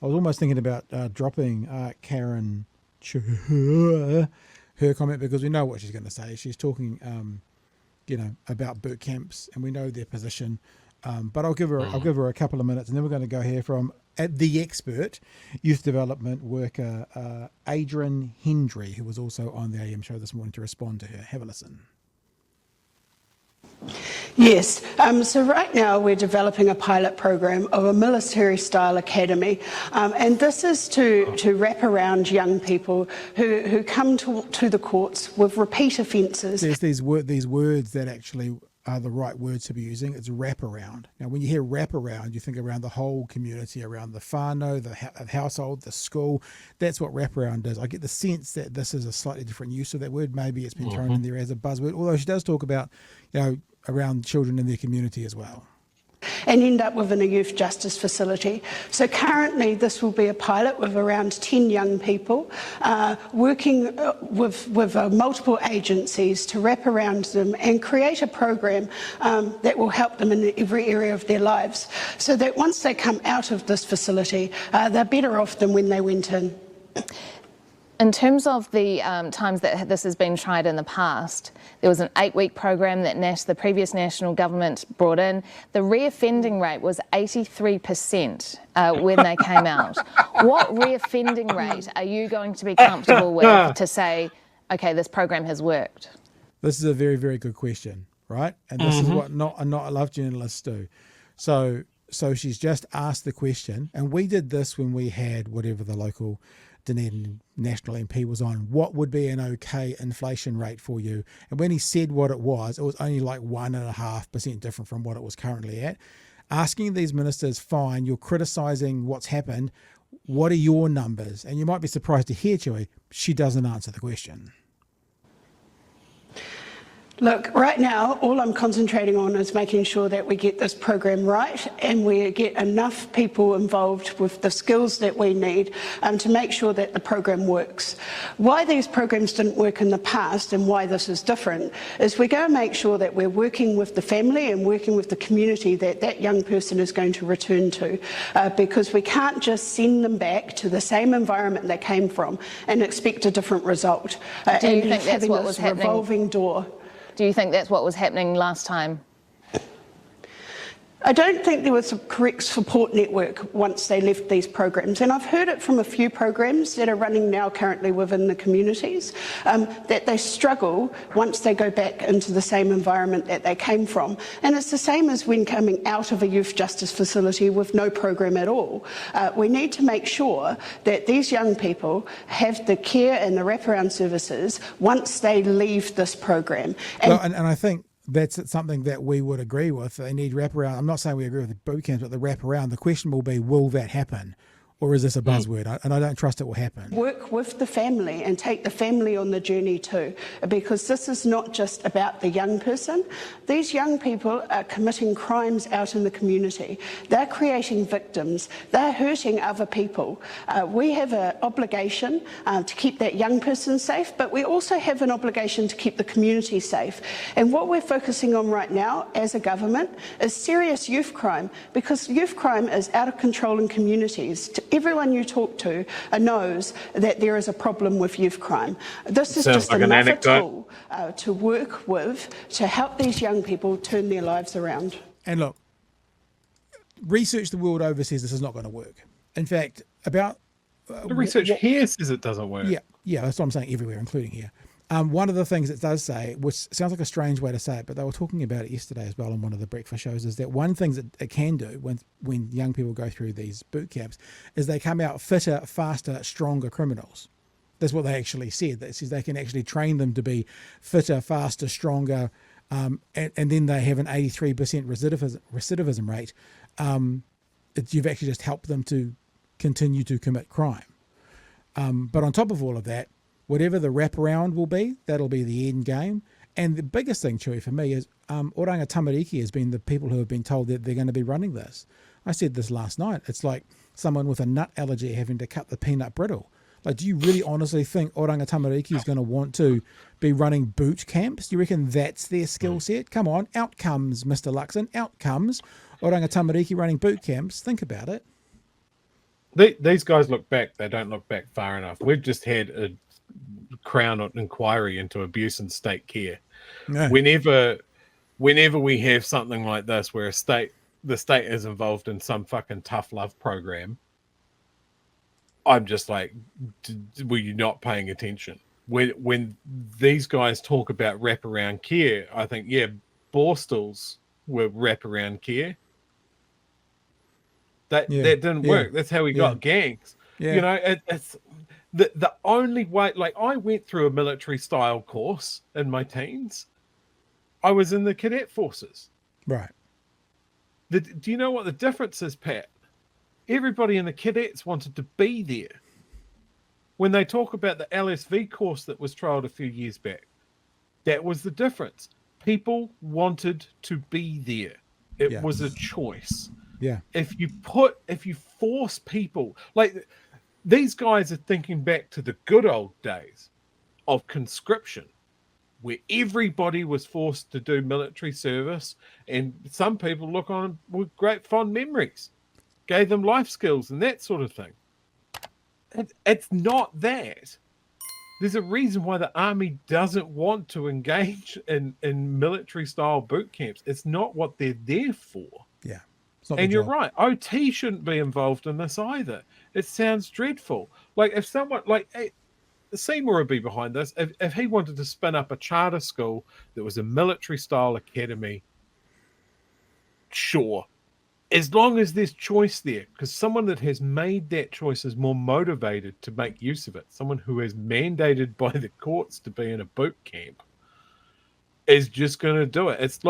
I was almost thinking about dropping Karen Chhour, her comment, because we know what she's going to say. She's talking, about boot camps, and we know their position. But I'll give her a couple of minutes, and then we're going to go hear from the expert youth development worker, Adrian Hendry, who was also on the AM show this morning to respond to her. Have a listen. Yes, so right now we're developing a pilot program of a military-style academy, and this is to wrap around young people who come to the courts with repeat offences. There's these words that actually are the right words to be using. It's wraparound. Now, when you hear wraparound, you think around the whole community, around the whānau, the household, the school. That's what wraparound is. I get the sense that this is a slightly different use of that word. Maybe it's been thrown in there as a buzzword, although she does talk about, around children in their community as well. And end up within a youth justice facility. So currently this will be a pilot with around 10 young people working with multiple agencies to wrap around them and create a program that will help them in every area of their lives, so that once they come out of this facility, they're better off than when they went in. In terms of the times that this has been tried in the past, there was an 8-week program that the previous national government brought in. The reoffending rate was 83% when they came out. What reoffending rate are you going to be comfortable with to say, okay, this program has worked? This is a very, very good question, right? And this is what not a love journalists do. So she's just asked the question, and we did this when we had whatever the local Dunedin national MP was on. What would be an okay inflation rate for you? And when he said what it was only like 1.5% different from what it was currently at. Asking these ministers, fine, you're criticising what's happened. What are your numbers? And you might be surprised to hear, Chhour, she doesn't answer the question. Look, right now, all I'm concentrating on is making sure that we get this program right and we get enough people involved with the skills that we need to make sure that the program works. Why these programs didn't work in the past and why this is different is we're going to make sure that we're working with the family and working with the community that young person is going to return to, because we can't just send them back to the same environment they came from and expect a different result. Do you think that's what was happening? Revolving door. Do you think that's what was happening last time? I don't think there was a correct support network once they left these programs, and I've heard it from a few programs that are running now currently within the communities, that they struggle once they go back into the same environment that they came from. And it's the same as when coming out of a youth justice facility with no program at all. We need to make sure that these young people have the care and the wraparound services once they leave this program. And I think that's something that we would agree with. They need wraparound. I'm not saying we agree with the boot camps, but the wraparound. The question will be, will that happen? Or is this a buzzword? And I don't trust it will happen. Work with the family and take the family on the journey too, because this is not just about the young person. These young people are committing crimes out in the community. They're creating victims. They're hurting other people. We have an obligation to keep that young person safe, but we also have an obligation to keep the community safe. And what we're focusing on right now as a government is serious youth crime, because youth crime is out of control in communities. Everyone you talk to knows that there is a problem with youth crime. This is just another tool to work with to help these young people turn their lives around. And look, research the world over says this is not going to work. In fact, about... the research here says it doesn't work. Yeah, that's what I'm saying, everywhere, including here. One of the things it does say, which sounds like a strange way to say it, but they were talking about it yesterday as well on one of the breakfast shows, is that one thing that it can do when young people go through these boot camps is they come out fitter, faster, stronger criminals. That's what they actually said. That says they can actually train them to be fitter, faster, stronger, and then they have an 83% recidivism rate. You've actually just helped them to continue to commit crime. But on top of all of that, whatever the wraparound will be, that'll be the end game. And the biggest thing, Chhour, for me is Oranga Tamariki has been the people who have been told that they're going to be running this. I said this last night. It's like someone with a nut allergy having to cut the peanut brittle. Like, do you really honestly think Oranga Tamariki is going to want to be running boot camps? Do you reckon that's their skill set? Come on, out comes Mr. Luxon, out comes Oranga Tamariki running boot camps. Think about it. These guys look back. They don't look back far enough. We've just had a Crown inquiry into abuse in state care. No. Whenever we have something like this where the state is involved in some fucking tough love program, I'm just like, were you not paying attention? When these guys talk about wraparound care, I think, yeah, Borstals were wraparound care. That didn't work. That's how we got gangs. Yeah. You know, it's the only way. Like, I went through a military style course in my teens. I was in the cadet forces. Right. Do you know what the difference is, Pat? Everybody in the cadets wanted to be there. When they talk about the LSV course that was trialled a few years back, that was the difference. People wanted to be there. It was a choice. Yeah. If you force people, like, these guys are thinking back to the good old days of conscription, where everybody was forced to do military service, and some people look on with great fond memories, gave them life skills and that sort of thing. It's not that. There's a reason why the army doesn't want to engage in military style boot camps. It's not what they're there for. Yeah. And you're right. OT shouldn't be involved in this either. It sounds dreadful. Like, if someone, like, Seymour would be behind this. If he wanted to spin up a charter school that was a military style academy, sure. As long as there's choice there, because someone that has made that choice is more motivated to make use of it. Someone who is mandated by the courts to be in a boot camp is just going to do it. It's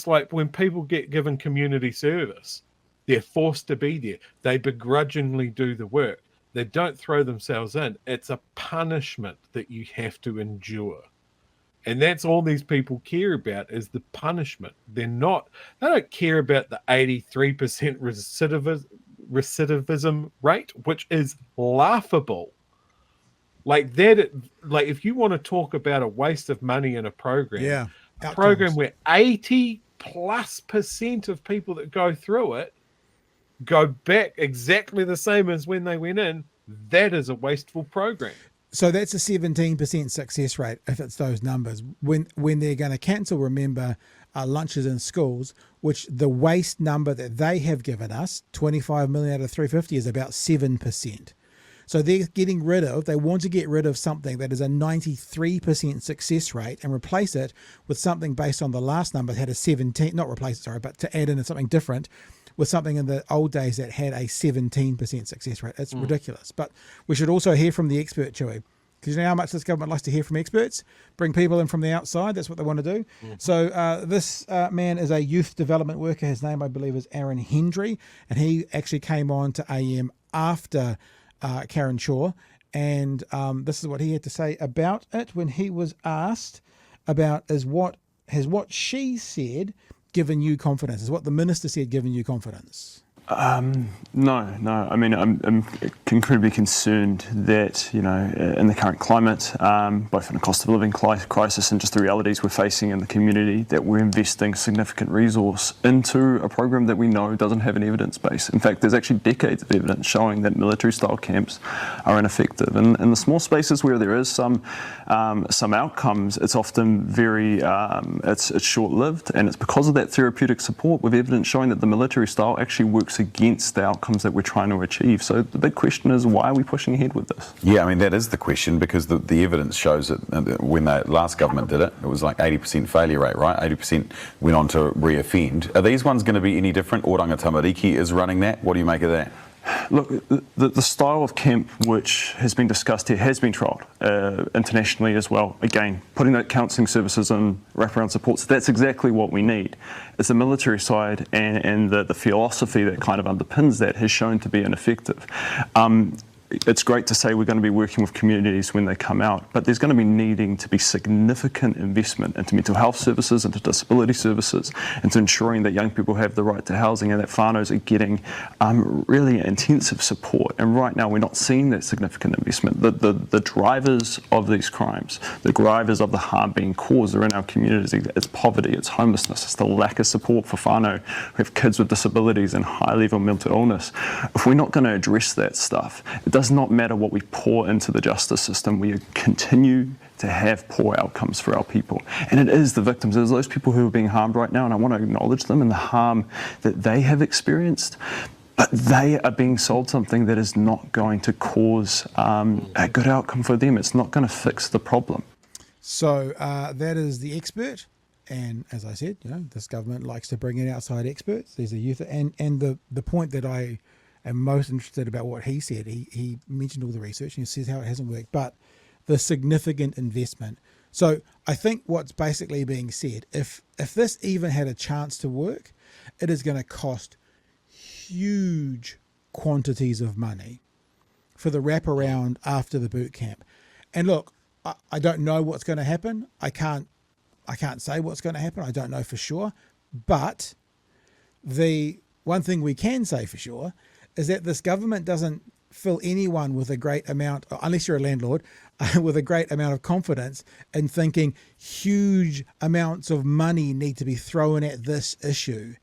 like when people get given community service, they're forced to be there. They begrudgingly do the work. They don't throw themselves in. It's a punishment that you have to endure. And that's all these people care about, is the punishment. They don't care about the 83% recidivism rate, which is laughable. Like that, like, if you want to talk about a waste of money in a program, a program where 80+% of people that go through it go back exactly the same as when they went in, that is a wasteful program. So that's a 17% success rate if it's those numbers. When they're going to cancel, remember, lunches in schools, which the waste number that they have given us, 25 million out of 350, is about 7%. So they want to get rid of something that is a 93% success rate and replace it with something based on the last number that had a 17, not replace it, sorry, but to add in something different with something in the old days that had a 17% success rate. It's ridiculous. But we should also hear from the expert, Chhour, because you know how much this government likes to hear from experts, bring people in from the outside. That's what they want to do. So this man is a youth development worker. His name, I believe, is Aaron Hendry, and he actually came on to AM after Karen Chhour, and this is what he had to say about it when he was asked about what she said given you confidence? Is what the minister said given you confidence? No. I mean, I'm incredibly concerned that, you know, in the current climate, both in the cost of living crisis and just the realities we're facing in the community, that we're investing significant resource into a program that we know doesn't have an evidence base. In fact, there's actually decades of evidence showing that military-style camps are ineffective. And in the small spaces where there is some outcomes, it's often very, it's short-lived, and it's because of that therapeutic support with evidence showing that the military style actually works against the outcomes that we're trying to achieve. So the big question is, why are we pushing ahead with this? Yeah, I mean, that is the question, because the evidence shows that when the last government did it, it was like 80% failure rate, right? 80% went on to re-offend. Are these ones going to be any different? Oranga Tamariki is running that. What do you make of that? Look, the style of camp which has been discussed here has been trialled internationally as well. Again, putting that counselling services and wraparound supports, that's exactly what we need. It's the military side and the philosophy that kind of underpins that has shown to be ineffective. it's great to say we're going to be working with communities when they come out, but there's going to be needing to be significant investment into mental health services, into disability services, into ensuring that young people have the right to housing and that whānaus are getting really intensive support. And right now we're not seeing that significant investment. The drivers of these crimes, the drivers of the harm being caused are in our communities. It's poverty, it's homelessness, it's the lack of support for whānau who have kids with disabilities and high-level mental illness. If we're not going to address that stuff, it does not matter what we pour into the justice system. We continue to have poor outcomes for our people. And it is the victims, it is those people who are being harmed right now, and I want to acknowledge them and the harm that they have experienced. But they are being sold something that is not going to cause a good outcome for them. It's not going to fix the problem. So that is the expert. And as I said, this government likes to bring in outside experts. There's a youth, and the point that I am most interested about what he said, he mentioned all the research and he says how it hasn't worked, but the significant investment. So I think what's basically being said, if this even had a chance to work, it is going to cost huge quantities of money for the wraparound after the boot camp. And look, I don't know what's going to happen. I can't say what's going to happen. I don't know for sure. But the one thing we can say for sure is that this government doesn't fill anyone with a great amount, unless you're a landlord, with a great amount of confidence in thinking huge amounts of money need to be thrown at this issue.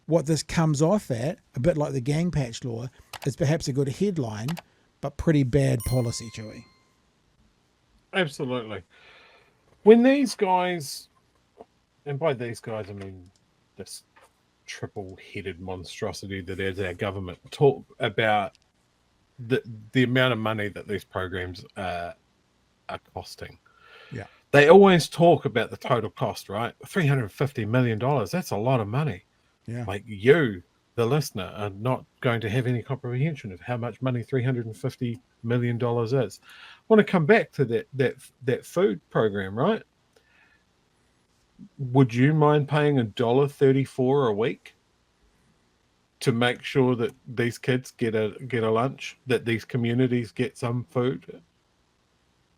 What this comes off at, a bit like the gang patch law, is perhaps a good headline, but pretty bad policy, Chhour. Absolutely. When these guys, and by these guys I mean this triple-headed monstrosity that is our government, talk about the amount of money that these programs are costing. Yeah. They always talk about the total cost, right? $350 million. That's a lot of money. Yeah. Like you, the listener, are not going to have any comprehension of how much money $350 million is. I want to come back to that food program, right? Would you mind paying $1.34 a week to make sure that these kids get a lunch, that these communities get some food?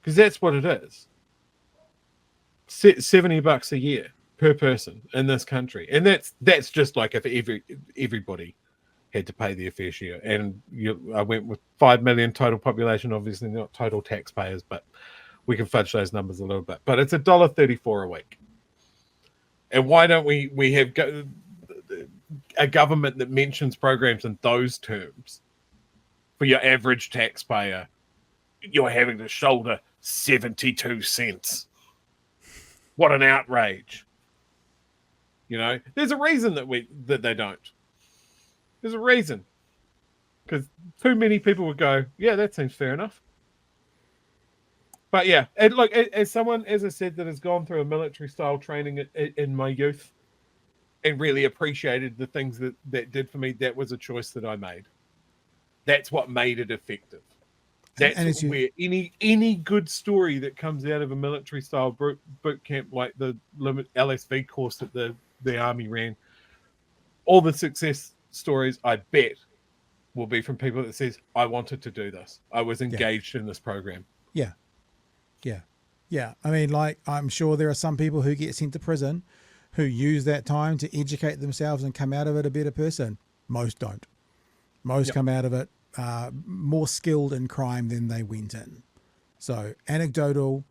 Because that's what it is. $70 a year per person in this country, and that's just like if everybody had to pay their fair share. And I went with 5 million total population, obviously not total taxpayers, but we can fudge those numbers a little bit. But it's $1.34 a week. And why don't we have a government that mentions programs in those terms? For your average taxpayer, you're having to shoulder 72 cents. What an outrage. There's a reason that they don't. There's a reason. Because too many people would go, yeah, that seems fair enough. But yeah, and look, as someone, as I said, that has gone through a military-style training in my youth and really appreciated the things that did for me, that was a choice that I made. That's what made it effective. That's where any good story that comes out of a military-style boot camp like the LSV course that the Army ran, all the success stories, I bet, will be from people that says, I wanted to do this. I was engaged in this program. Yeah. Yeah. I mean, like, I'm sure there are some people who get sent to prison who use that time to educate themselves and come out of it a better person. Most don't. Most come out of it more skilled in crime than they went in. So anecdotal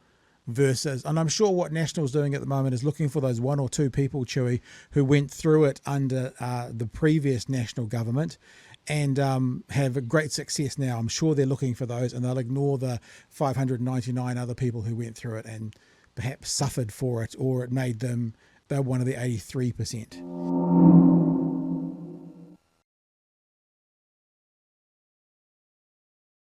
versus, and I'm sure what National's doing at the moment is looking for those one or two people, Chhour, who went through it under the previous National government and have a great success now. I'm sure they're looking for those, and they'll ignore the 599 other people who went through it and perhaps suffered for it, or it made them, they're one of the 83%.